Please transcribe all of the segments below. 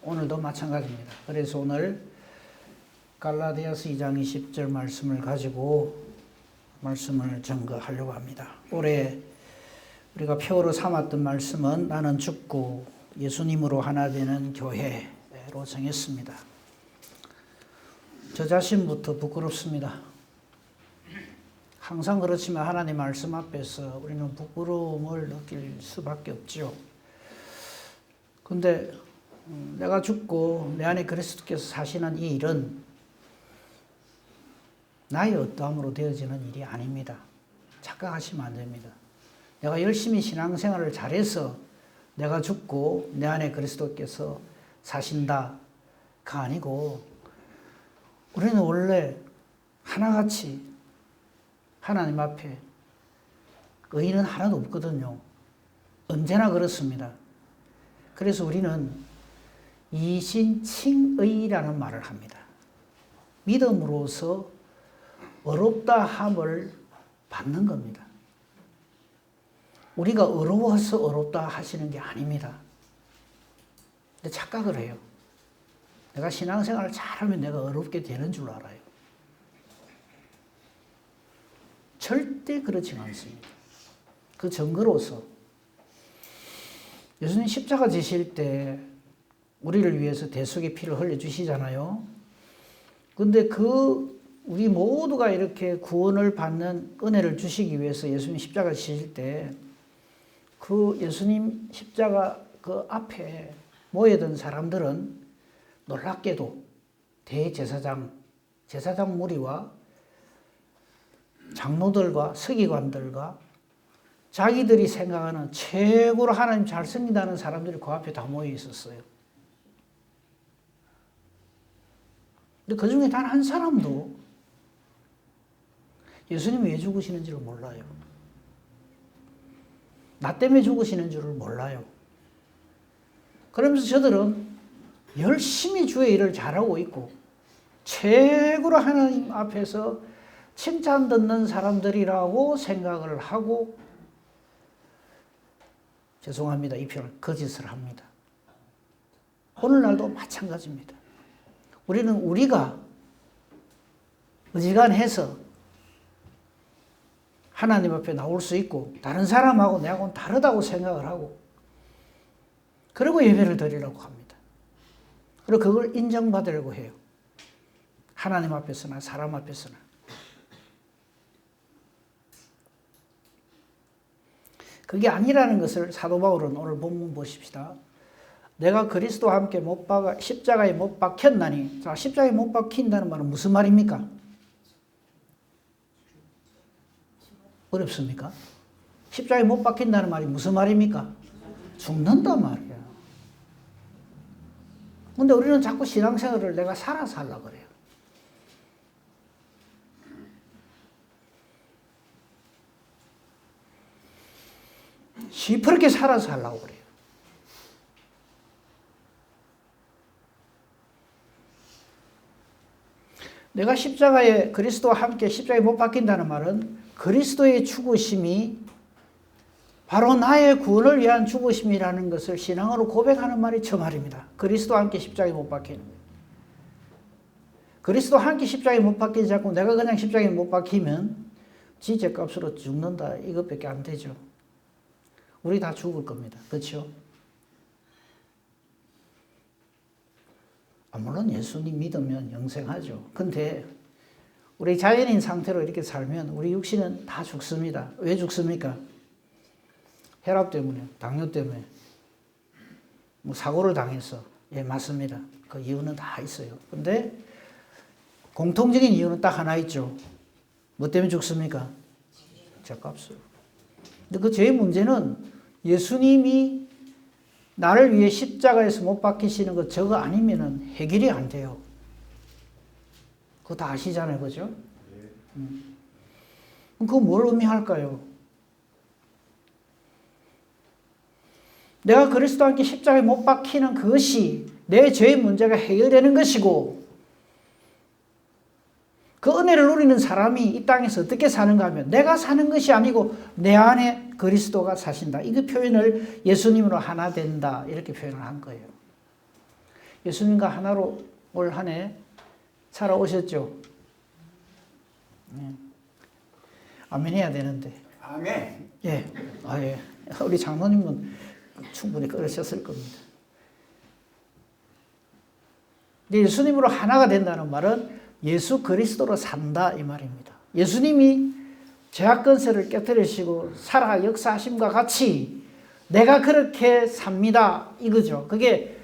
오늘도 마찬가지입니다. 그래서 오늘 갈라디아서 2장 20절 말씀을 가지고 말씀을 증거하려고 합니다. 올해 우리가 표어로 삼았던 말씀은 나는 죽고 예수님으로 하나 되는 교회로 정했습니다. 저 자신부터 부끄럽습니다. 항상 그렇지만 하나님 말씀 앞에서 우리는 부끄러움을 느낄 수밖에 없죠. 근데 내가 죽고 내 안에 그리스도께서 사시는 이 일은 나의 어떠함으로 되어지는 일이 아닙니다. 착각하시면 안 됩니다. 내가 열심히 신앙생활을 잘해서 내가 죽고 내 안에 그리스도께서 사신다가 아니고 우리는 원래 하나같이 하나님 앞에 의인은 하나도 없거든요. 언제나 그렇습니다. 그래서 우리는 이신칭의라는 말을 합니다. 믿음으로서 어렵다 함을 받는 겁니다. 우리가 어려워서 어렵다 하시는 게 아닙니다. 근데 착각을 해요. 내가 신앙생활을 잘하면 내가 어렵게 되는 줄 알아요. 절대 그렇지 않습니다. 그 증거로서 예수님 십자가 지실 때 우리를 위해서 대속의 피를 흘려주시잖아요. 근데 우리 모두가 이렇게 구원을 받는 은혜를 주시기 위해서 예수님 십자가 지실 때 그 예수님 십자가 그 앞에 모여든 사람들은 놀랍게도 대제사장 무리와 장로들과 서기관들과 자기들이 생각하는 최고로 하나님 잘 섬긴다는 사람들이 그 앞에 다 모여 있었어요. 근데 그 중에 단 한 사람도 예수님이 왜 죽으시는지를 몰라요. 나 때문에 죽으시는 줄을 몰라요. 그러면서 저들은 열심히 주의 일을 잘하고 있고 최고로 하나님 앞에서 칭찬 듣는 사람들이라고 생각을 하고 죄송합니다. 이 표현을 거짓을 합니다. 오늘날도 마찬가지입니다. 우리가 어지간해서 하나님 앞에 나올 수 있고 다른 사람하고 내하고는 다르다고 생각을 하고 그리고 예배를 드리려고 합니다. 그리고 그걸 인정받으려고 해요. 하나님 앞에서나 사람 앞에서나. 그게 아니라는 것을 사도 바울은 오늘 본문 보십시다. 내가 그리스도와 함께 십자가에 못 박혔나니. 자, 십자가에 못 박힌다는 말은 무슨 말입니까? 어렵습니까? 십자가에 못 박힌다는 말이 무슨 말입니까? 죽는단 말이야. 근데 우리는 자꾸 신앙생활을 내가 살아서 하려고 그래요. 시퍼렇게 살아서 하려고 그래요. 내가 그리스도와 함께 십자가에 못 박힌다는 말은 그리스도의 죽으심이 바로 나의 구원을 위한 죽으심이라는 것을 신앙으로 고백하는 말이 저 말입니다. 그리스도와 함께 십자가에 못 박히는 거예요. 그리스도와 함께 십자가에 못 박히지 않고 내가 그냥 십자가에 못 박히면 지 죗값으로 죽는다 이것밖에 안 되죠. 우리 다 죽을 겁니다. 그렇죠? 물론 예수님 믿으면 영생하죠. 근데 우리 자연인 상태로 이렇게 살면 우리 육신은 다 죽습니다. 왜 죽습니까? 혈압 때문에, 당뇨 때문에, 사고를 당해서. 예, 맞습니다. 그 이유는 다 있어요. 근데 공통적인 이유는 딱 하나 있죠. 뭐 때문에 죽습니까? 죗값으로. 근데 그 제 문제는 예수님이 나를 위해 십자가에서 못 박히시는 것 저거 아니면은 해결이 안 돼요. 그거 다 아시잖아요. 그죠? 그거 뭘 의미할까요? 내가 그리스도와 함께 십자가에 못 박히는 그것이 내 죄의 문제가 해결되는 것이고 그 은혜를 누리는 사람이 이 땅에서 어떻게 사는가 하면 내가 사는 것이 아니고 내 안에 그리스도가 사신다. 이 표현을 예수님으로 하나 된다. 이렇게 표현을 한 거예요. 예수님과 하나로 올 한 해 살아오셨죠? 아멘 해야 되는데. 아멘. 예. 예. 우리 장로님은 충분히 그러셨을 겁니다. 근데 예수님으로 하나가 된다는 말은 예수 그리스도로 산다 이 말입니다. 예수님이 죄악 권세를 깨뜨리시고 살아 역사하심과 같이 내가 그렇게 삽니다 이거죠. 그게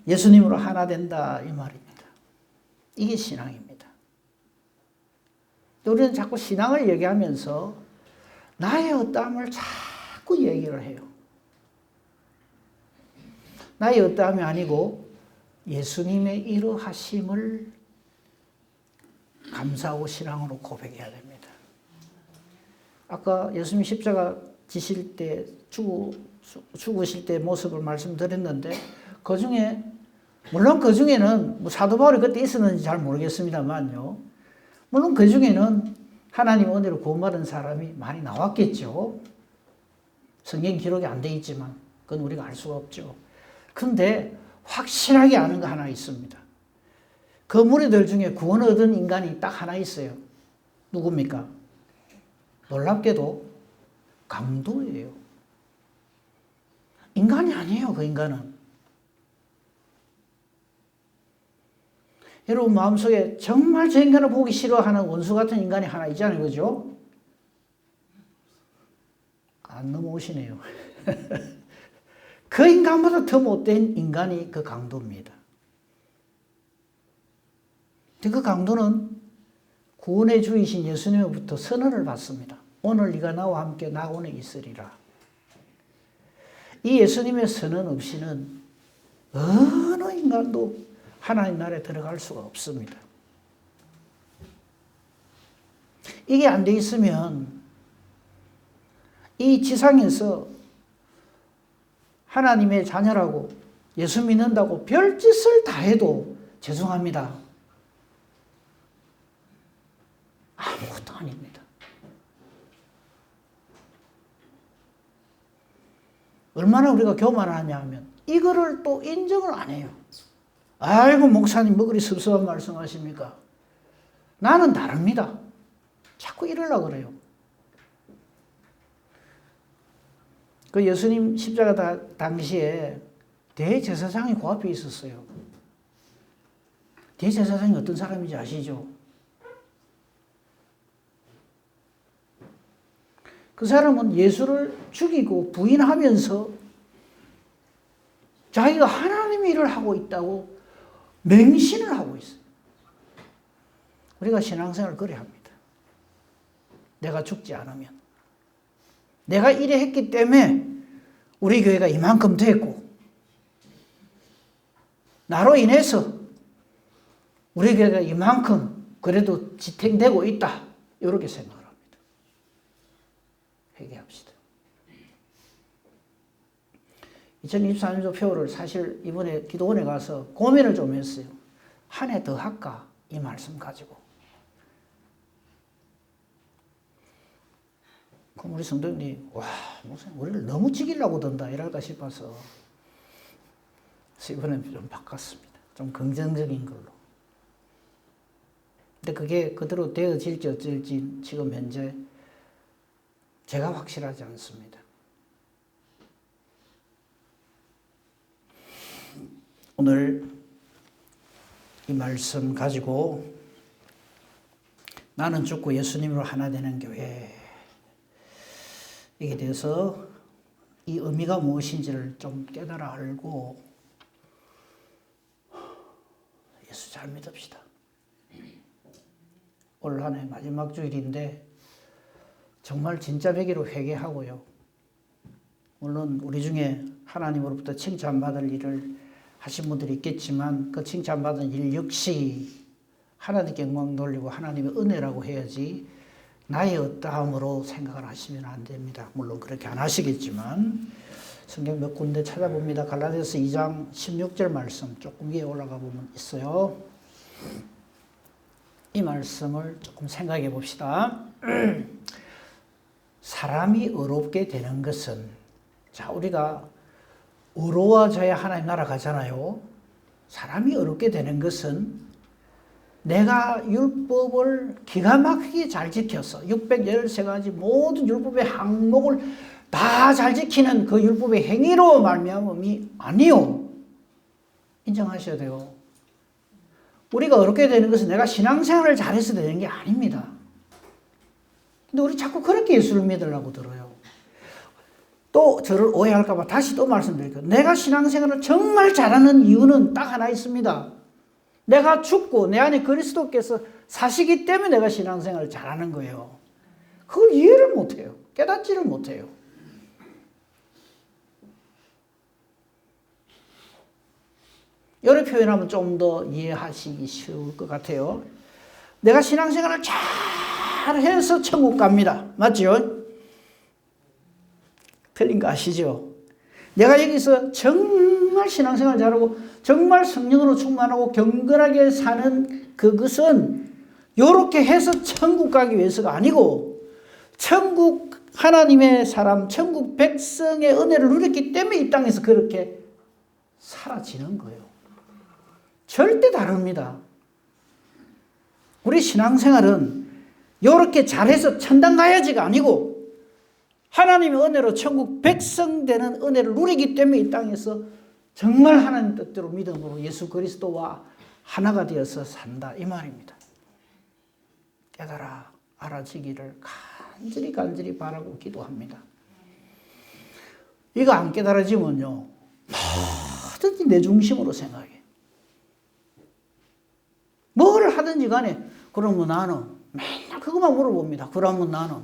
예수님으로 하나 된다 이 말입니다. 이게 신앙입니다. 우리는 자꾸 신앙을 얘기하면서 나의 어떠함을 자꾸 얘기를 해요. 나의 어떠함이 아니고 예수님의 이러하심을 감사하고 신앙으로 고백해야 됩니다. 아까 예수님 십자가 지실 때 죽으실 때 모습을 말씀드렸는데 그 중에 물론 그 중에는 뭐 사도 바울이 그때 있었는지 잘 모르겠습니다만요. 물론 그 중에는 하나님 은혜로 구원받은 사람이 많이 나왔겠죠. 성경 기록이 안 돼 있지만 그건 우리가 알 수가 없죠. 근데 확실하게 아는 거 하나 있습니다. 그 무리들 중에 구원 얻은 인간이 딱 하나 있어요. 누굽니까? 놀랍게도 강도예요. 인간이 아니에요, 그 인간은. 여러분 마음속에 정말 저 인간을 보기 싫어하는 원수 같은 인간이 하나 있잖아요, 그죠? 안 넘어오시네요. 그 인간보다 더 못된 인간이 그 강도입니다. 그 강도는 구원의 주이신 예수님으로부터 선언을 받습니다. 오늘 네가 나와 함께 낙원에 있으리라. 이 예수님의 선언 없이는 어느 인간도 하나님 나라에 들어갈 수가 없습니다. 이게 안 돼 있으면 이 지상에서 하나님의 자녀라고 예수 믿는다고 별짓을 다 해도 죄송합니다. 아무것도 아닙니다. 얼마나 우리가 교만하냐 하면 이거를 또 인정을 안 해요. 아이고 목사님 뭐 그리 섭섭한 말씀하십니까? 나는 다릅니다. 자꾸 이러려고 그래요. 그 예수님 십자가 당시에 대제사장이 그 앞에 있었어요. 대제사장이 어떤 사람인지 아시죠? 그 사람은 예수를 죽이고 부인하면서 자기가 하나님의 일을 하고 있다고 맹신을 하고 있어요. 우리가 신앙생활을 그래 합니다. 내가 죽지 않으면. 내가 이래 했기 때문에 우리 교회가 이만큼 됐고 나로 인해서 우리 교회가 이만큼 그래도 지탱되고 있다. 이렇게 생각을 합니다. 회개합시다. 2024년도 표를 사실 이번에 기도원에 가서 고민을 좀 했어요. 한 해 더 할까? 이 말씀 가지고. 그럼 우리 성도님이 와 목사님 우리를 너무 죽이려고 든다 이럴까 싶어서 이번에 좀 바꿨습니다. 좀 긍정적인 걸로. 근데 그게 그대로 되어질지 어쩔지 지금 현재 제가 확실하지 않습니다. 오늘 이 말씀 가지고 나는 죽고 예수님으로 하나 되는 교회 이에 대해서 이 의미가 무엇인지를 좀 깨달아 알고 예수 잘 믿읍시다. 올 한 해 마지막 주일인데 정말 진짜 배기로 회개하고요. 물론 우리 중에 하나님으로부터 칭찬받을 일을 하신 분들이 있겠지만 그 칭찬받은 일 역시 하나님께 영광 돌리고 하나님의 은혜라고 해야지 나의 어떠함으로 생각을 하시면 안 됩니다. 물론 그렇게 안 하시겠지만 성경 몇 군데 찾아봅니다. 갈라디아서 2장 16절 말씀 조금 위에 올라가 보면 있어요. 이 말씀을 조금 생각해 봅시다. 사람이 의롭게 되는 것은 자 우리가 어려워져야 하나님 나라 가잖아요. 사람이 어렵게 되는 것은 내가 율법을 기가 막히게 잘 지켜서 613가지 모든 율법의 항목을 다 잘 지키는 그 율법의 행위로 말미암음이 아니요. 인정하셔야 돼요. 우리가 어렵게 되는 것은 내가 신앙생활을 잘해서 되는 게 아닙니다. 근데 우리 자꾸 그렇게 예수를 믿으려고 들어요. 또 저를 오해할까 봐 다시 또 말씀드릴게요. 내가 신앙생활을 정말 잘하는 이유는 딱 하나 있습니다. 내가 죽고 내 안에 그리스도께서 사시기 때문에 내가 신앙생활을 잘하는 거예요. 그걸 이해를 못해요. 깨닫지를 못해요. 이렇게 표현하면 좀 더 이해하시기 쉬울 것 같아요. 내가 신앙생활을 잘해서 천국 갑니다. 맞죠? 틀린 거 아시죠? 내가 여기서 정말 신앙생활 잘하고 정말 성령으로 충만하고 경건하게 사는 그것은 이렇게 해서 천국 가기 위해서가 아니고 천국 하나님의 사람, 천국 백성의 은혜를 누렸기 때문에 이 땅에서 그렇게 사라지는 거예요. 절대 다릅니다. 우리 신앙생활은 이렇게 잘해서 천당 가야지가 아니고 하나님의 은혜로 천국 백성 되는 은혜를 누리기 때문에 이 땅에서 정말 하나님 뜻대로 믿음으로 예수 그리스도와 하나가 되어서 산다 이 말입니다. 깨달아 알아지기를 간절히 바라고 기도합니다. 이거 안 깨달아지면요 뭐든지 내 중심으로 생각해. 뭘 하든지 간에 그러면 나는 맨날 그것만 물어봅니다. 그러면 나는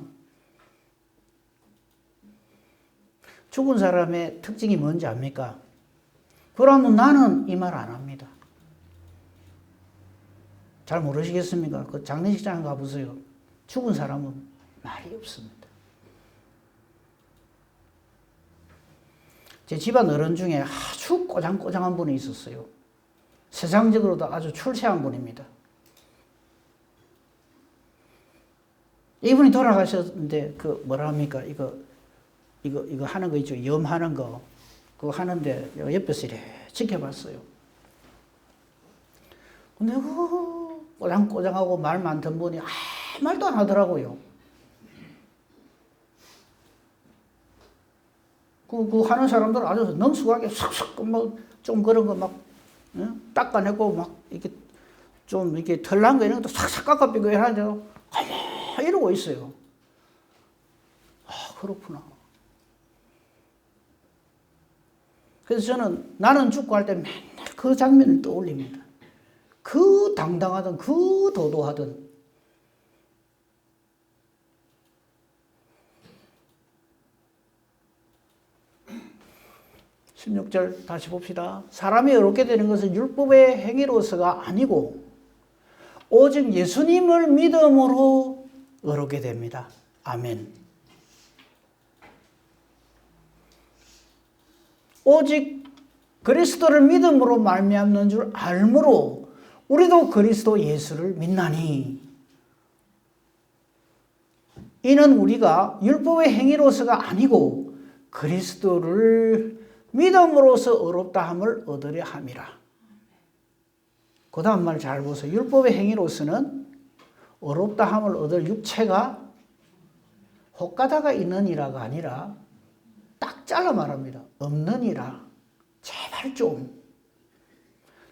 죽은 사람의 특징이 뭔지 압니까? 그러면 나는 이 말 안 합니다. 잘 모르시겠습니까? 그 장례식장 가보세요. 죽은 사람은 말이 없습니다. 제 집안 어른 중에 아주 꼬장꼬장한 분이 있었어요. 세상적으로도 아주 출세한 분입니다. 이분이 돌아가셨는데 그 뭐라 합니까? 이거 하는 거 있죠. 염하는 거. 그거 하는데 옆에서 이렇게 지켜봤어요. 근데 그 꼬장꼬장하고 말 많던 분이 아무 말도 안 하더라고요. 그 하는 사람들 아주 능숙하게 슥슥 뭐 좀 그런 거 막 닦아내고 막 이렇게 좀 이렇게 털난 거 이런 것도 싹싹 깎아비고 하는데 이러고 있어요. 아, 그렇구나. 그래서 저는 나는 죽고 할 때 맨날 그 장면을 떠올립니다. 그 당당하던, 그 도도하던. 16절 다시 봅시다. 사람이 어렵게 되는 것은 율법의 행위로서가 아니고 오직 예수님을 믿음으로 어렵게 됩니다. 아멘. 오직 그리스도를 믿음으로 말미암는 줄 알므로 우리도 그리스도 예수를 믿나니 이는 우리가 율법의 행위로서가 아니고 그리스도를 믿음으로써 어렵다함을 얻으려 함이라. 그 다음 말 잘 보세요. 율법의 행위로서는 어렵다함을 얻을 육체가 혹가다가 있느니라가 아니라 딱 잘라 말합니다. 없느니라. 제발 좀.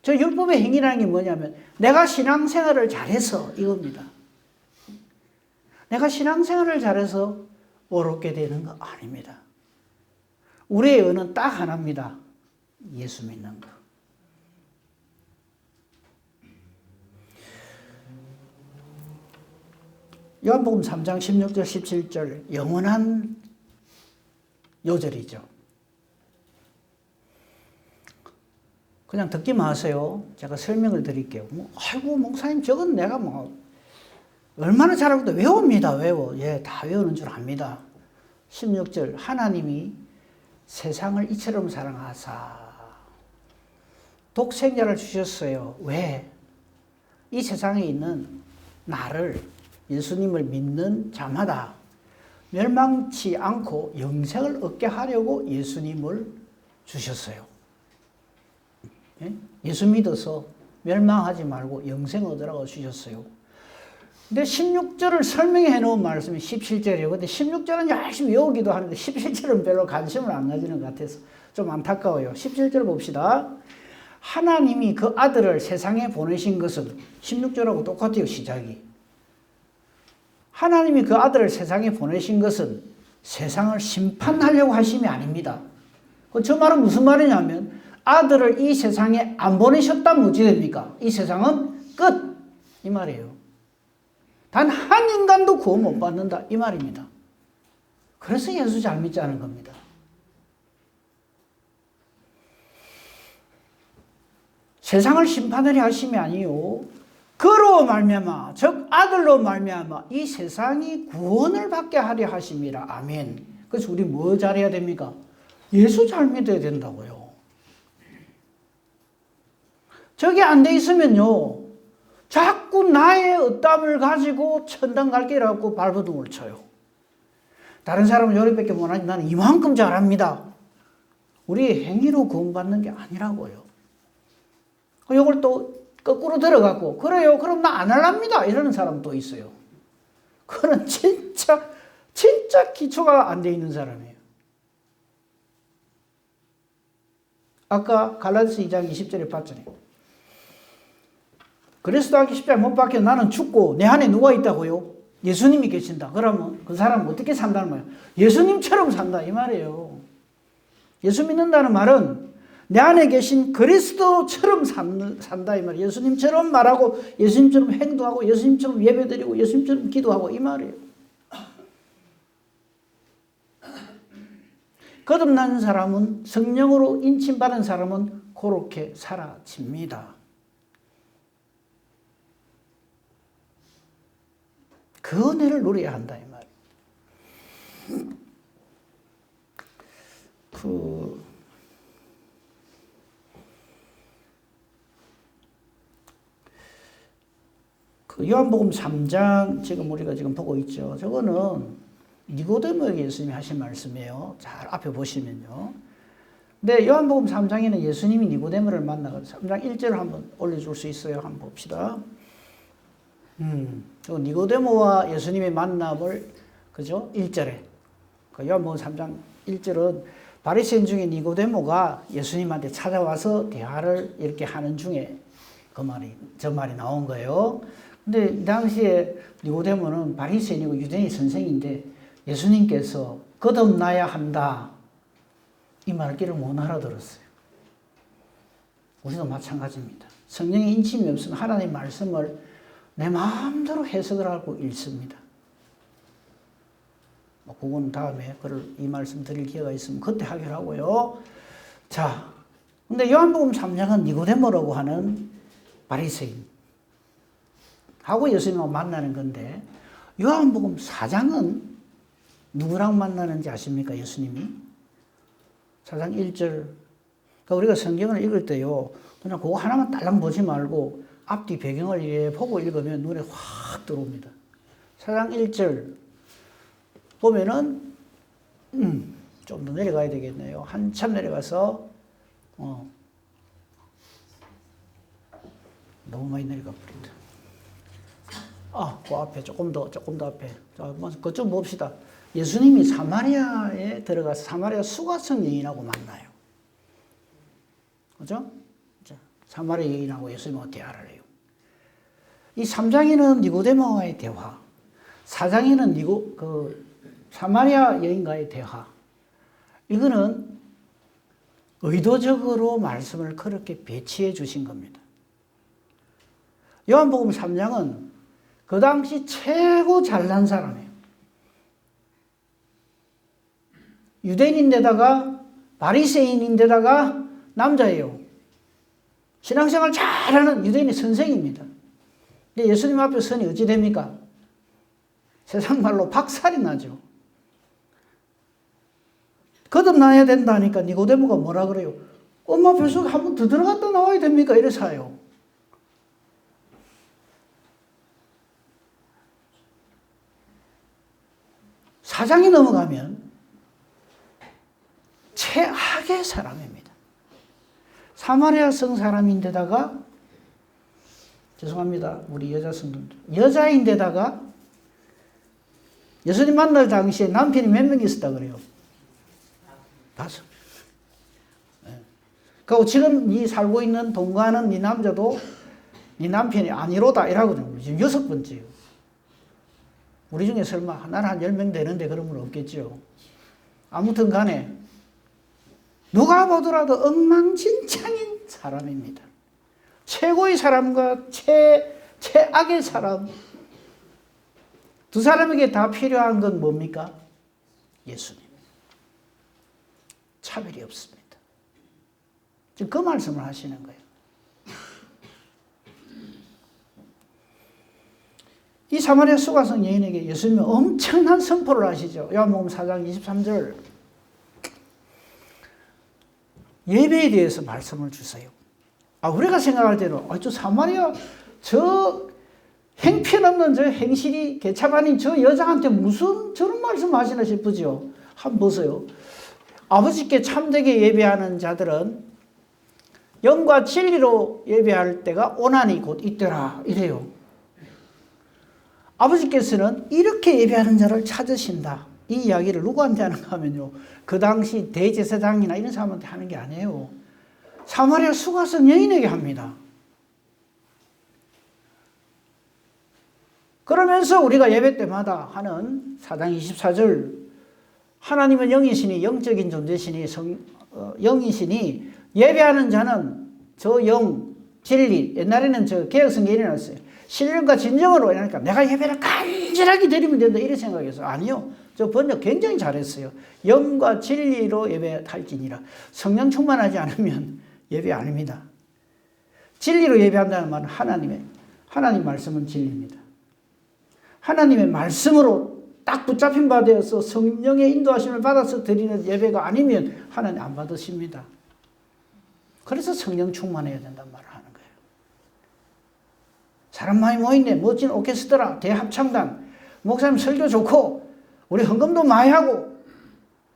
저 율법의 행위라는 게 뭐냐면 내가 신앙생활을 잘해서 이겁니다. 내가 신앙생활을 잘해서 어렵게 되는 거 아닙니다. 우리의 은은 딱 하나입니다. 예수 믿는 거. 요한복음 3장 16절 17절 영원한 요절이죠. 그냥 듣기만 하세요. 제가 설명을 드릴게요. 아이고 목사님 저건 내가 얼마나 잘하고도 외웁니다. 외워. 예, 다 외우는 줄 압니다. 16절 하나님이 세상을 이처럼 사랑하사 독생자를 주셨어요. 왜? 이 세상에 있는 나를 예수님을 믿는 자마다 멸망치 않고 영생을 얻게 하려고 예수님을 주셨어요. 예? 예수 믿어서 멸망하지 말고 영생 얻으라고 주셨어요. 근데 16절을 설명해 놓은 말씀이 17절이에요. 근데 16절은 열심히 외우기도 하는데 17절은 별로 관심을 안 가지는 것 같아서 좀 안타까워요. 17절 봅시다. 하나님이 그 아들을 세상에 보내신 것은 16절하고 똑같아요. 시작이. 하나님이 그 아들을 세상에 보내신 것은 세상을 심판하려고 하심이 아닙니다. 저 말은 무슨 말이냐면 아들을 이 세상에 안 보내셨다면 어찌 됩니까? 이 세상은 끝! 이 말이에요. 단 한 인간도 구원 못 받는다 이 말입니다. 그래서 예수 잘 믿자는 겁니다. 세상을 심판하려 하심이 아니요 그로 말미암아 즉 아들로 말미암아 이 세상이 구원을 받게 하려 하심이라. 아멘. 그래서 우리 뭐 잘해야 됩니까? 예수 잘 믿어야 된다고요. 저게 안 돼 있으면요 자꾸 나의 의답을 가지고 천당 갈 길이라고 발버둥을 쳐요. 다른 사람은 요리밖에 못하지 나는 이만큼 잘합니다. 우리 행위로 구원받는 게 아니라고요. 이걸 또 거꾸로 들어가고 그래요 그럼 나 안 할랍니다 이러는 사람도 있어요. 그거는 진짜 기초가 안 돼 있는 사람이에요. 아까 갈라디아서 2장 20절에 봤잖아요. 그리스도하기 십자가에 못 박혀 나는 죽고 내 안에 누가 있다고요? 예수님이 계신다. 그러면 그 사람은 어떻게 산다는 거예요? 예수님처럼 산다 이 말이에요. 예수 믿는다는 말은 내 안에 계신 그리스도처럼 산다 이 말이에요. 예수님처럼 말하고 예수님처럼 행동하고 예수님처럼 예배드리고 예수님처럼 기도하고 이 말이에요. 거듭난 사람은 성령으로 인침받은 사람은 그렇게 사라집니다. 그 은혜를 누려야 한다 이 말이에요. 요한복음 3장 지금 우리가 지금 보고 있죠. 저거는 니고데모에게 예수님이 하신 말씀이에요. 잘 앞에 보시면요. 근데 요한복음 3장에는 예수님이 니고데모를 만나서 3장 1절을 한번 올려줄 수 있어요. 한번 봅시다. 니고데모와 예수님의 만남을 그죠? 1절에 요한복음 3장 1절은 바리새인 중에 니고데모가 예수님한테 찾아와서 대화를 이렇게 하는 중에 저 말이 나온 거예요. 근데 이 당시에 니고데모는 바리새인이고 유대인 선생인데 예수님께서 거듭나야 한다 이 말귀를 못 알아들었어요. 우리도 마찬가지입니다. 성령의 인침이 없으면 하나님 말씀을 내 마음대로 해석을 하고 읽습니다. 그건 다음에 이 말씀 드릴 기회가 있으면 그때 하기로 하고요. 자, 근데 요한복음 3장은 니고데모라고 하는 바리새인 하고 예수님하고 만나는 건데 요한복음 4장은 누구랑 만나는지 아십니까? 예수님이 4장 1절 그러니까 우리가 성경을 읽을 때요 그냥 그거 하나만 딸랑 보지 말고 앞뒤 배경을 보고 읽으면 눈에 확 들어옵니다. 4장 1절 보면은 좀 더 내려가야 되겠네요. 한참 내려가서 너무 많이 내려가 버린다. 그 앞에 조금 더 앞에. 자, 그것 좀 봅시다. 예수님이 사마리아에 들어가서 사마리아 수가성 여인하고 만나요. 그죠? 사마리아 여인하고 예수님하고 대화를 해요. 이 3장에는 니고데모와의 대화, 4장에는 사마리아 여인과의 대화. 이거는 의도적으로 말씀을 그렇게 배치해 주신 겁니다. 요한복음 3장은 그 당시 최고 잘난 사람이에요. 유대인인데다가 바리새인인데다가 남자예요. 신앙생활 잘하는 유대인의 선생입니다. 근데 예수님 앞에 서니 어찌 됩니까? 세상 말로 박살이 나죠. 거듭나야 된다니까 니고데모가 뭐라 그래요? 엄마 뱃속에 한 번 더 들어갔다 나와야 됩니까? 이래서 해요. 사장이 넘어가면 최악의 사람입니다. 사마리아 성 사람인데다가, 죄송합니다, 우리 여자 성도들, 여자인데다가 예수님 만날 당시에 남편이 몇 명 있었다 그래요? 5. 그리고 지금 이 살고 있는 동거하는 이 남자도 네 남편이 아니로다 이라거든요. 지금 6번째예요. 우리 중에 설마 하나는 한 10명 되는데 그런 건 없겠죠. 아무튼 간에 누가 보더라도 엉망진창인 사람입니다. 최고의 사람과 최악의 사람, 두 사람에게 다 필요한 건 뭡니까? 예수님. 차별이 없습니다. 지금 그 말씀을 하시는 거예요. 이 사마리아 수가성 여인에게 예수님은 엄청난 선포를 하시죠. 요한복음 4장 23절. 예배에 대해서 말씀을 주세요. 우리가 생각할 때는 저 사마리아 저 행편없는 저 행실이 개참 아닌 저 여자한테 무슨 저런 말씀 하시나 싶으죠. 한번 보세요. 아버지께 참되게 예배하는 자들은 영과 진리로 예배할 때가 오나니 곧 있더라 이래요. 아버지께서는 이렇게 예배하는 자를 찾으신다. 이 이야기를 누구한테 하는가 하면요, 그 당시 대제사장이나 이런 사람한테 하는 게 아니에요. 사마리아 수가성 여인에게 합니다. 그러면서 우리가 예배 때마다 하는 4장 24절, 하나님은 영이시니, 영적인 존재시니, 영이시니, 예배하는 자는 저 영, 진리, 옛날에는 저 개혁성경에 일어났어요. 신령과 진정으로, 그러니까 내가 예배를 간절하게 드리면 된다 이런 생각해서, 아니요, 저 번역 굉장히 잘했어요. 영과 진리로 예배할지니라. 성령 충만하지 않으면 예배 아닙니다. 진리로 예배한다는 말은 하나님 말씀은 진리입니다. 하나님의 말씀으로 딱 붙잡힌 바 되어서 성령의 인도하심을 받아서 드리는 예배가 아니면 하나님 안 받으십니다. 그래서 성령 충만해야 된다는 말을 하는 거예요. 사람 많이 모이네, 멋진 오케스트라, 대합창단, 목사님 설교 좋고 우리 헌금도 많이 하고,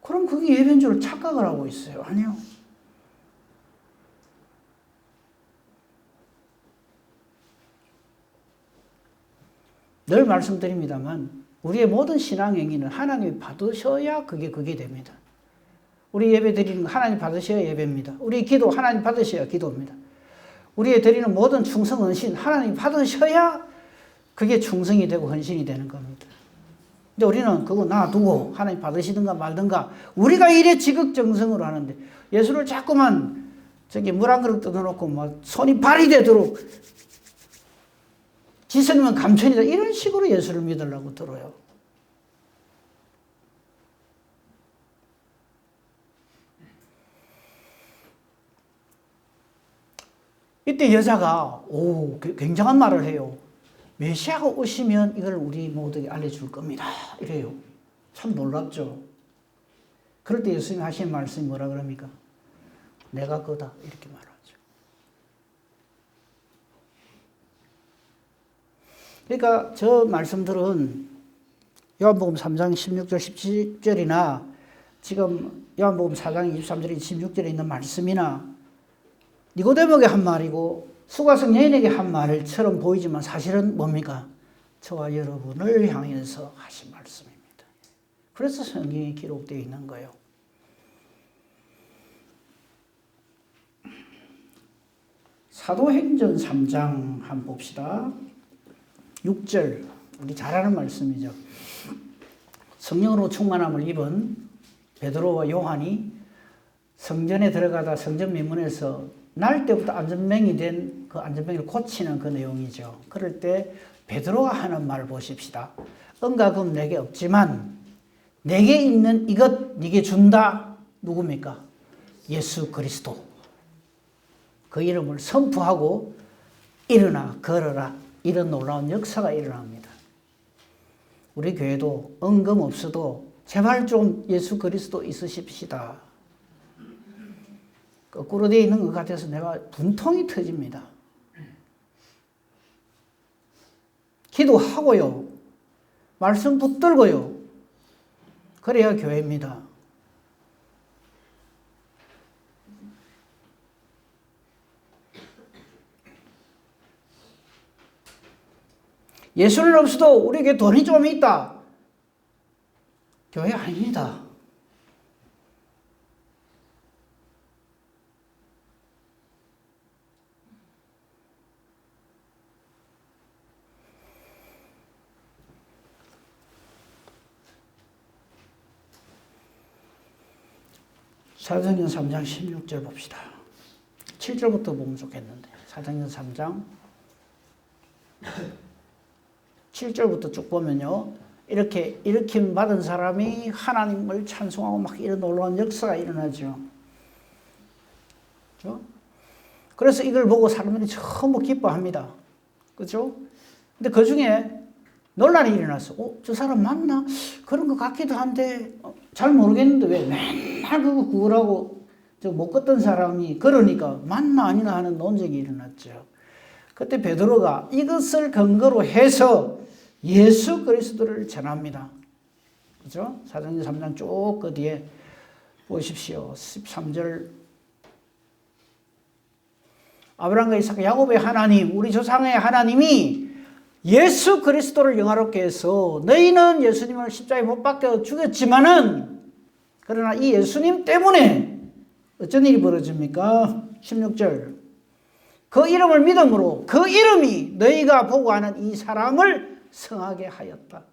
그럼 그게 예배인 줄 착각을 하고 있어요. 아니요. 늘 말씀드립니다만 우리의 모든 신앙 행위는 하나님이 받으셔야 그게 됩니다. 우리 예배 드리는 거 하나님 받으셔야 예배입니다. 우리 기도 하나님 받으셔야 기도입니다. 우리의 드리는 모든 충성 헌신 하나님 받으셔야 그게 충성이 되고 헌신이 되는 겁니다. 근데 우리는 그거 놔두고 하나님 받으시든가 말든가 우리가 이래 지극정성으로 하는데, 예수를 자꾸만 저기 물 한 그릇 뜯어놓고 막 손이 발이 되도록 지선이면 감천이다 이런 식으로 예수를 믿으려고 들어요. 이때 여자가 굉장한 말을 해요. 메시아가 오시면 이걸 우리 모두에게 알려줄 겁니다. 이래요. 참 놀랍죠. 그럴 때 예수님이 하신 말씀이 뭐라 그럽니까? 내가 그다 이렇게 말하죠. 그러니까 저 말씀들은 요한복음 3장 16절 17절이나 지금 요한복음 4장 23절 26절에 있는 말씀이나 니고데모에게 한 말이고 수가성 여인에게 한 말처럼 보이지만 사실은 뭡니까? 저와 여러분을 향해서 하신 말씀입니다. 그래서 성경에 기록되어 있는 거예요. 사도행전 3장 한번 봅시다. 6절, 우리 잘 아는 말씀이죠. 성령으로 충만함을 입은 베드로와 요한이 성전에 들어가다 성전 미문에서 날 때부터 안전병이 된 그 안전병을 고치는 그 내용이죠. 그럴 때 베드로가 하는 말을 보십시다. 은과 금 내게 없지만 내게 있는 이것 네게 준다. 누굽니까? 예수 그리스도. 그 이름을 선포하고 일어나 걸어라. 이런 놀라운 역사가 일어납니다. 우리 교회도 은금 없어도 제발 좀 예수 그리스도 있으십시다. 거꾸로 되어 있는 것 같아서 내가 분통이 터집니다. 기도하고요. 말씀 붙들고요. 그래야 교회입니다. 예수는 없어도 우리에게 돈이 좀 있다. 교회 아닙니다. 사도행전 3장 16절 봅시다. 7절부터 보면 좋겠는데 사도행전 3장 7절부터 쭉 보면요. 이렇게 일으킴 받은 사람이 하나님을 찬송하고 막 이런 놀라운 역사가 일어나죠. 그렇죠? 그래서 이걸 보고 사람들이 전부 기뻐합니다. 그렇죠? 근데 그 중에 논란이 일어났어. 저 사람 맞나? 그런 것 같기도 한데 잘 모르겠는데 왜 맨날 그거 구걸하고 못 걷던 사람이 그러니까 맞나 아니나 하는 논쟁이 일어났죠. 그때 베드로가 이것을 근거로 해서 예수 그리스도를 전합니다. 그죠? 사도행전 3장 쭉 그 뒤에 보십시오. 13절. 아브라함과 이삭 야곱의 하나님, 우리 조상의 하나님이 예수 그리스도를 영화롭게 해서 너희는 예수님을 십자가에 못 박혀 죽였지만은 그러나 이 예수님 때문에 어쩐 일이 벌어집니까? 16절. 그 이름을 믿음으로 그 이름이 너희가 보고 하는 이 사람을 성하게 하였다.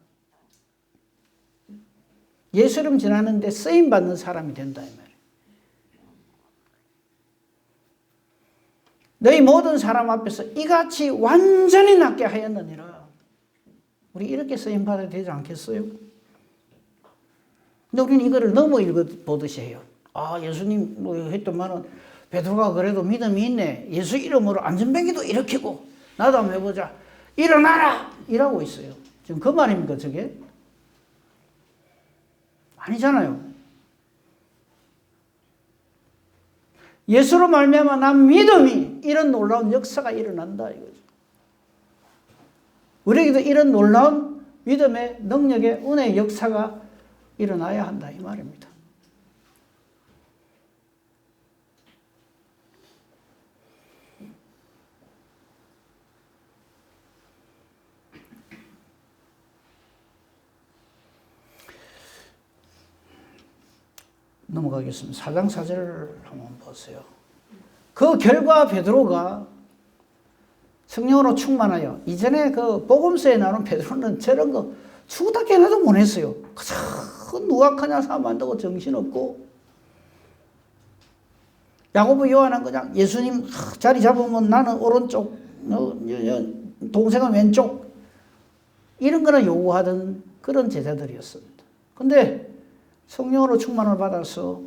예수 이름 전하는데 쓰임받는 사람이 된다 이 말이에요. 너희 모든 사람 앞에서 이같이 완전히 낫게 하였느니라. 우리 이렇게 쓰임받아야 되지 않겠어요? 근데 우리는 이거를 너무 읽어보듯이 해요. 예수님 뭐 했더만은 베드로가 그래도 믿음이 있네. 예수 이름으로 안전뱅이도 일으키고 나도 한번 해보자. 일어나라! 이라고 있어요. 지금 그 말입니까 저게? 아니잖아요. 예수로 말미암아 난 믿음이 이런 놀라운 역사가 일어난다 이거죠. 우리에게도 이런 놀라운 믿음의 능력의 은혜의 역사가 일어나야 한다 이 말입니다. 넘어가겠습니다. 4장 4절을 한번 보세요. 그 결과 베드로가 성령으로 충만하여 이전에 그 복음서에 나오는 베드로는 저런 거 죽다 깨나도 못했어요. 큰 누각하냐 사람 만들고 정신없고 야고보 요한은 그냥 예수님 자리 잡으면 나는 오른쪽 동생은 왼쪽 이런 거는 요구하던 그런 제자들이었습니다. 근데 성령으로 충만을 받아서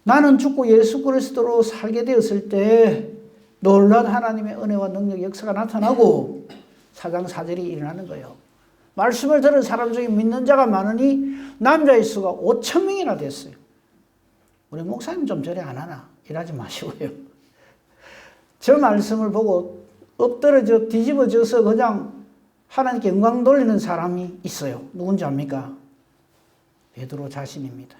나는 죽고 예수 그리스도로 살게 되었을 때 놀라운 하나님의 은혜와 능력 역사가 나타나고 4장 4절이 일어나는 거예요. 말씀을 들은 사람 중에 믿는 자가 많으니 남자의 수가 5,000명이나 됐어요. 우리 목사님 좀 저래 안 하나? 이러지 마시고요. 저 말씀을 보고 엎드러져 뒤집어져서 그냥 하나님께 영광 돌리는 사람이 있어요. 누군지 압니까? 베드로 자신입니다.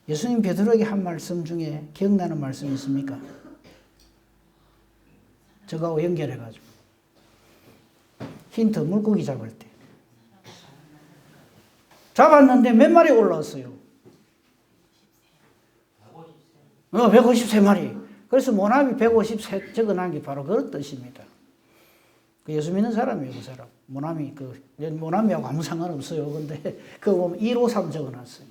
예수님 베드로에게 한 말씀 중에 기억나는 말씀이 있습니까? 저거하고 연결해가지고. 힌트, 물고기 잡을 때. 잡았는데 몇 마리 올라왔어요? 153마리. 그래서 모나미 153 적어놓은 게 바로 그런 뜻입니다. 예수 믿는 사람이에요, 그 사람. 모나미하고 아무 상관없어요. 근데 그거 보면 153 적어놨어요.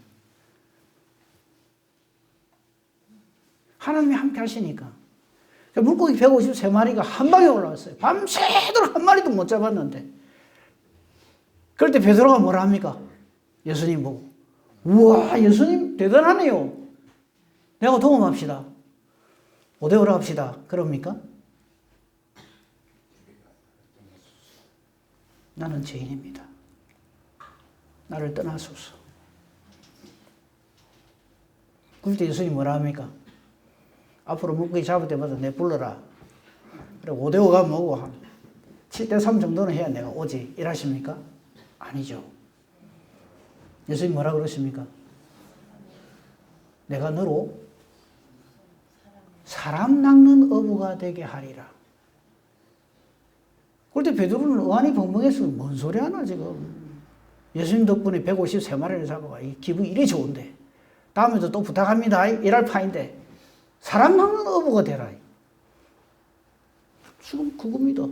하나님이 함께 하시니까. 물고기 153마리가 한 방에 올라왔어요. 밤새도록 한 마리도 못 잡았는데. 그럴 때 베드로가 뭐라 합니까? 예수님 보고. 우와, 예수님 대단하네요. 내가 동업합시다. 5대5로 합시다. 그럽니까? 나는 죄인입니다. 나를 떠나소서. 그럴 때 예수님 뭐라 합니까? 앞으로 물고기 잡을 때마다 내 불러라. 그래 5대5가 뭐고 7대3 정도는 해야 내가 오지. 이러십니까? 아니죠. 예수님 뭐라 그러십니까? 내가 너로 사람 낚는 어부가 되게 하리라. 그럴 때 베드로는 의안이 벙벙해서 뭔 소리 하나 지금. 예수님 덕분에 153마리를 잡아가. 기분이 이리 좋은데. 다음에도 또 부탁합니다. 이럴 파인데. 사람 막는 어부가 되라. 지금 그겁니다.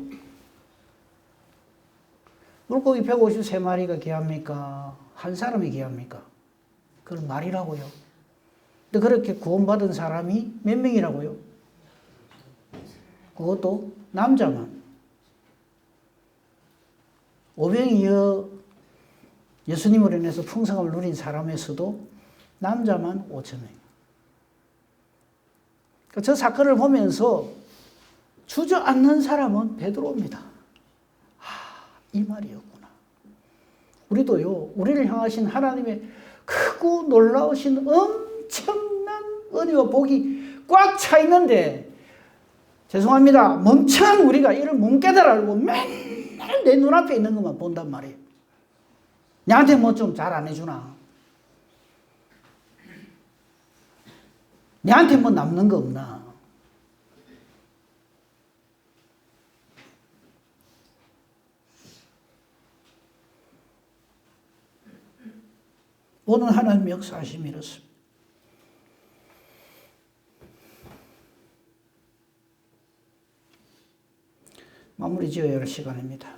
물고기 153마리가 귀합니까? 한 사람이 귀합니까? 그건 말이라고요. 근데 그렇게 구원받은 사람이 몇 명이라고요? 그것도 남자만. 오병이어 예수님으로 인해서 풍성함을 누린 사람에서도 남자만 5,000명. 저 사건을 보면서 주저앉는 사람은 베드로입니다. 이 말이었구나. 우리도요, 우리를 향하신 하나님의 크고 놀라우신 엄청난 은혜와 복이 꽉 차 있는데, 죄송합니다. 멍청한 우리가 이를 못 깨달아고 맨날 내 눈앞에 있는 것만 본단 말이에요. 나한테 뭐 좀 잘 안 해주나? 나한테 뭐 남는 거 없나? 오늘 하나님의 역사하심이 이렇습니다. 마무리 지어야 할 시간입니다.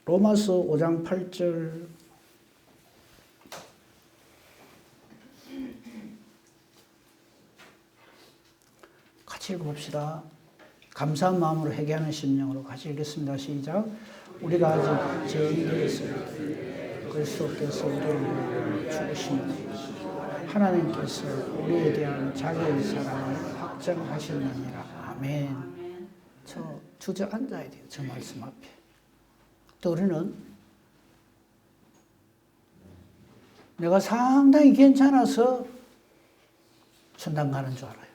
로마서 5장 8절 같이 읽어봅시다. 감사한 마음으로 회개하는 심령으로 같이 읽겠습니다. 시작. 우리가 아직 죄인이 되었을 그리스도께서 우리를 위하여 죽으심으로 하나님께서 우리에 대한 자기의 사랑을 확정하셨느니라. 아멘. 저 주저앉아야 돼요. 저 말씀 앞에. 또 우리는 내가 상당히 괜찮아서 천당 가는 줄 알아요.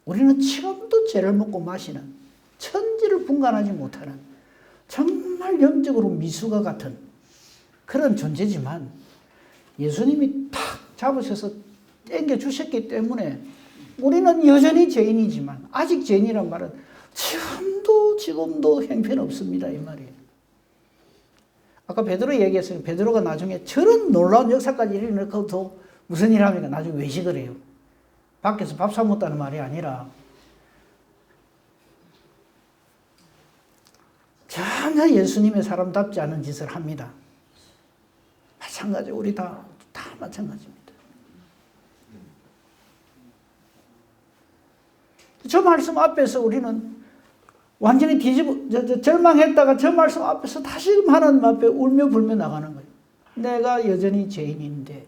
우리는 지금도 죄를 먹고 마시는, 천지를 분간하지 못하는 정말 영적으로 미수가 같은 그런 존재지만 지금이 탁 잡으셔서 땡겨주셨기 때문에 우리는 여전히 죄인이지만, 아직 죄인이란 말은 지금도 형편없습니다 이 말이에요. 아까 베드로 얘기했어요. 베드로가 나중에 저런 놀라운 역사까지 일어나고도 무슨 일 합니까? 나중에 외식을 해요. 밖에서 밥 사 먹다는 말이 아니라 전혀 예수님의 사람답지 않은 짓을 합니다. 마찬가지, 우리 다 마찬가지입니다. 저 말씀 앞에서 우리는 완전히 절망했다가 저 말씀 앞에서 다시 하나님 앞에 울며 불며 나가는 거예요. 내가 여전히 죄인인데,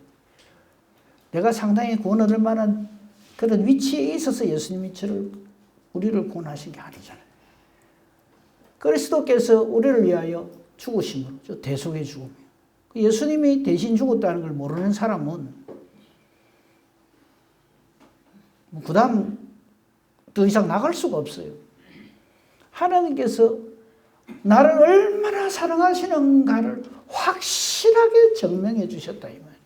내가 상당히 구원 얻을 만한 그런 위치에 있어서 예수님이 우리를 구원하신 게 아니잖아요. 그리스도께서 우리를 위하여 죽으심으로, 대속의 죽음이에요. 예수님이 대신 죽었다는 걸 모르는 사람은 그 다음 더 이상 나갈 수가 없어요. 하나님께서 나를 얼마나 사랑하시는가를 확실하게 증명해 주셨다 이 말이에요.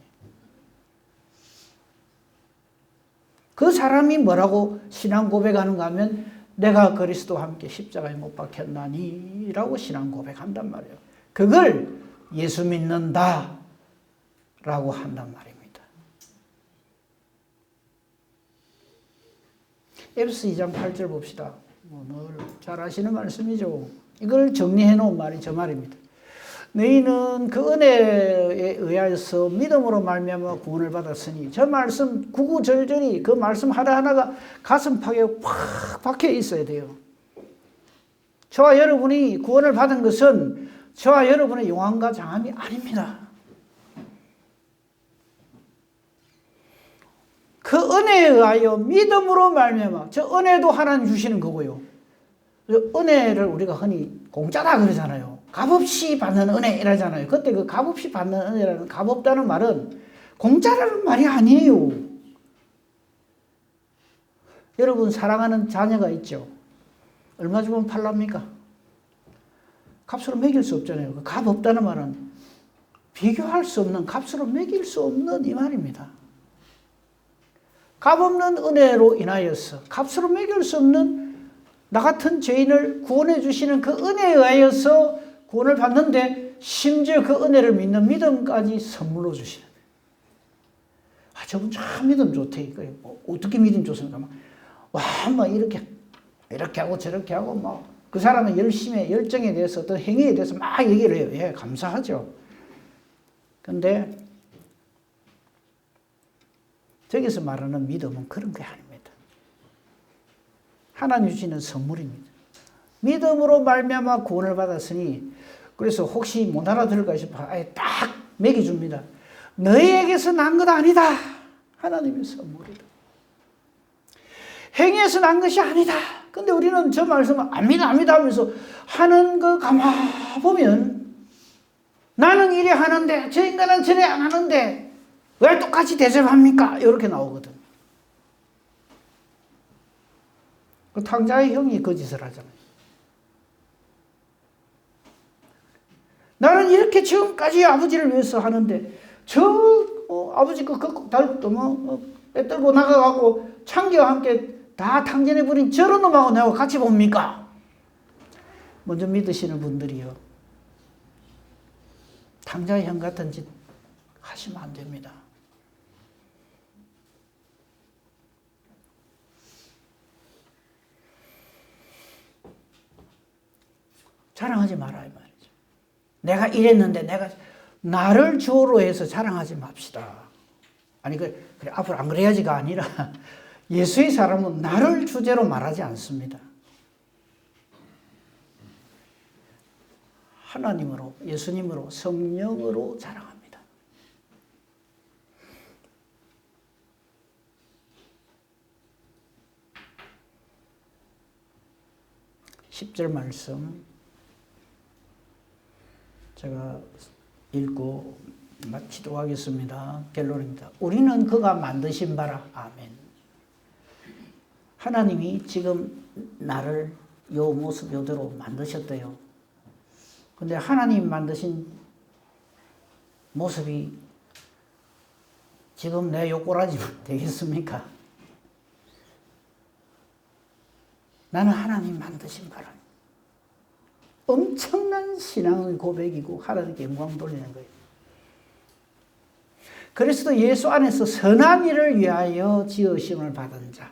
그 사람이 뭐라고 신앙 고백하는가 하면 내가 그리스도와 함께 십자가에 못 박혔나니 라고 신앙 고백한단 말이에요. 그걸 예수 믿는다 라고 한단 말입니다. 에베소 2장 8절 봅시다. 늘 잘 아시는 말씀이죠. 이걸 정리해 놓은 말이 저 말입니다. 너희는 그 은혜에 의하여서 믿음으로 말미암아 구원을 받았으니, 저 말씀 구구절절히 그 말씀 하나하나가 가슴팍에 확 박혀 있어야 돼요. 저와 여러분이 구원을 받은 것은 저와 여러분의 용함과 장함이 아닙니다. 그 은혜에 의하여 믿음으로 말미암아, 저 은혜도 하나님 주시는 거고요. 은혜를 우리가 흔히 공짜다 그러잖아요. 값없이 받는 은혜 이러잖아요. 그때 그 값없이 받는 은혜라는, 값없다는 말은 공짜라는 말이 아니에요. 여러분 사랑하는 자녀가 있죠. 얼마 주면 팔랍니까? 값으로 매길 수 없잖아요. 그 값없다는 말은 비교할 수 없는, 값으로 매길 수 없는 이 말입니다. 값없는 은혜로 인하여서 값으로 매길 수 없는 나 같은 죄인을 구원해 주시는 그 은혜에 의하여서 구원을 받는데 심지어 그 은혜를 믿는 믿음까지 선물로 주시는. 아, 저분 참 믿음 좋대. 어떻게 믿음 좋습니까? 와, 막 이렇게 하고 저렇게 하고 막 그 사람은 열심히 열정에 대해서 어떤 행위에 대해서 막 얘기를 해요. 예, 감사하죠. 근데 저기서 말하는 믿음은 그런 게 아닙니다. 하나님 주시는 선물입니다. 믿음으로 말미암아 구원을 받았으니 그래서 혹시 못 알아들을까 싶어 아예 딱 매겨줍니다. 너희에게서 난 것 아니다. 하나님의 선물이다. 행위에서 난 것이 아니다. 근데 우리는 저 말씀을 압니다 하면서 하는 거 가만보면 나는 이래 하는데 저 인간은 저래 안 하는데 왜 똑같이 대접합니까? 이렇게 나오거든. 그 탕자의 형이 그 짓을 하잖아요. 나는 이렇게 지금까지 아버지를 위해서 하는데 아버지 달도 빼들고 나가가고 창기와 함께 다 탕진해버린 저런 놈하고 내가 같이 봅니까? 먼저 믿으시는 분들이요. 탕자의 형 같은 짓 하시면 안 됩니다. 자랑하지 말아야 말이죠. 내가 이랬는데 나를 주어로 해서 자랑하지 맙시다. 아니 그래 앞으로 안 그래야지가 아니라 예수의 사람은 나를 주제로 말하지 않습니다. 하나님으로, 예수님으로, 성령으로 자랑합니다. 10절 말씀 제가 읽고 마치도록 하겠습니다. 결론입니다. 우리는 그가 만드신 바라. 아멘. 하나님이 지금 나를 요 모습 요대로 만드셨대요. 근데 하나님 만드신 모습이 지금 내 요꼬라지면 되겠습니까? 나는 하나님 만드신 바라. 엄청난 신앙의 고백이고 하나님께 영광 돌리는 거예요. 그리스도 예수 안에서 선한 일을 위하여 지으심을 받은 자.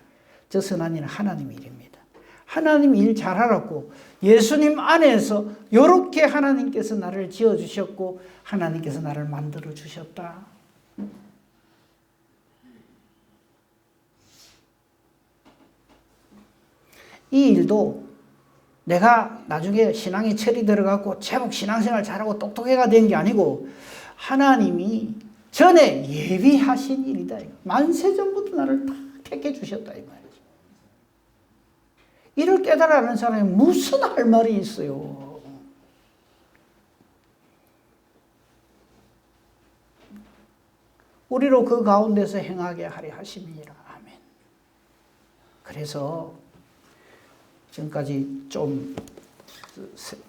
저 선한 일은 하나님 일입니다. 하나님 일 잘하라고 예수님 안에서 이렇게 하나님께서 나를 지어주셨고 하나님께서 나를 만들어 주셨다. 이 일도 내가 나중에 신앙에 철이 들어가고 제법 신앙생활 잘하고 똑똑해가 된 게 아니고 하나님이 전에 예비하신 일이다. 만세전부터 나를 다 택해 주셨다 이 말이죠. 이를 깨달아는 사람이 무슨 할 말이 있어요. 우리로 그 가운데서 행하게 하려 하심이라. 아멘. 그래서 지금까지 좀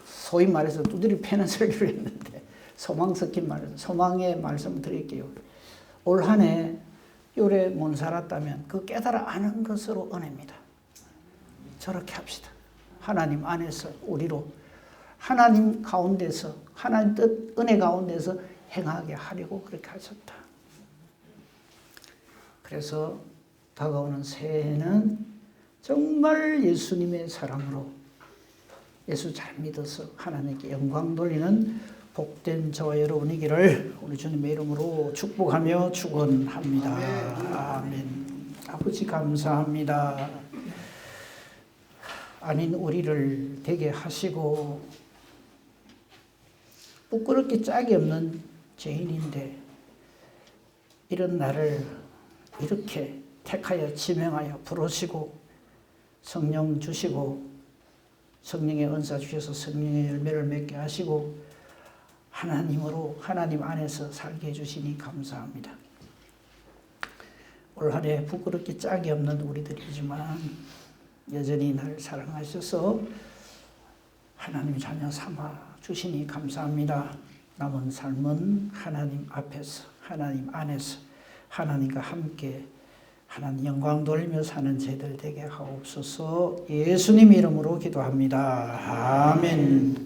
소위 말해서 두드리 패는 설교를 했는데 소망 섞인 말에서 소망의 말씀 드릴게요. 올 한 해 요래 못 살았다면 그 깨달아 아는 것으로 은혜입니다. 저렇게 합시다. 하나님 안에서 우리로 하나님 가운데서 하나님 뜻 은혜 가운데서 행하게 하려고 그렇게 하셨다. 그래서 다가오는 새해는 정말 예수님의 사랑으로 예수 잘 믿어서 하나님께 영광 돌리는 복된 저와 여러분이기를 우리 주님의 이름으로 축복하며 축원합니다. 아멘. 아버지 감사합니다. 아닌 우리를 되게 하시고 부끄럽게 짝이 없는 죄인인데 이런 나를 이렇게 택하여 지명하여 부르시고 성령 주시고 성령의 은사 주셔서 성령의 열매를 맺게 하시고 하나님으로 하나님 안에서 살게 해주시니 감사합니다. 올 한 해 부끄럽게 짝이 없는 우리들이지만 여전히 나를 사랑하셔서 하나님 자녀 삼아 주시니 감사합니다. 남은 삶은 하나님 앞에서 하나님 안에서 하나님과 함께 하나님 영광 돌리며 사는 저희들 되게 하옵소서. 예수님 이름으로 기도합니다. 아멘.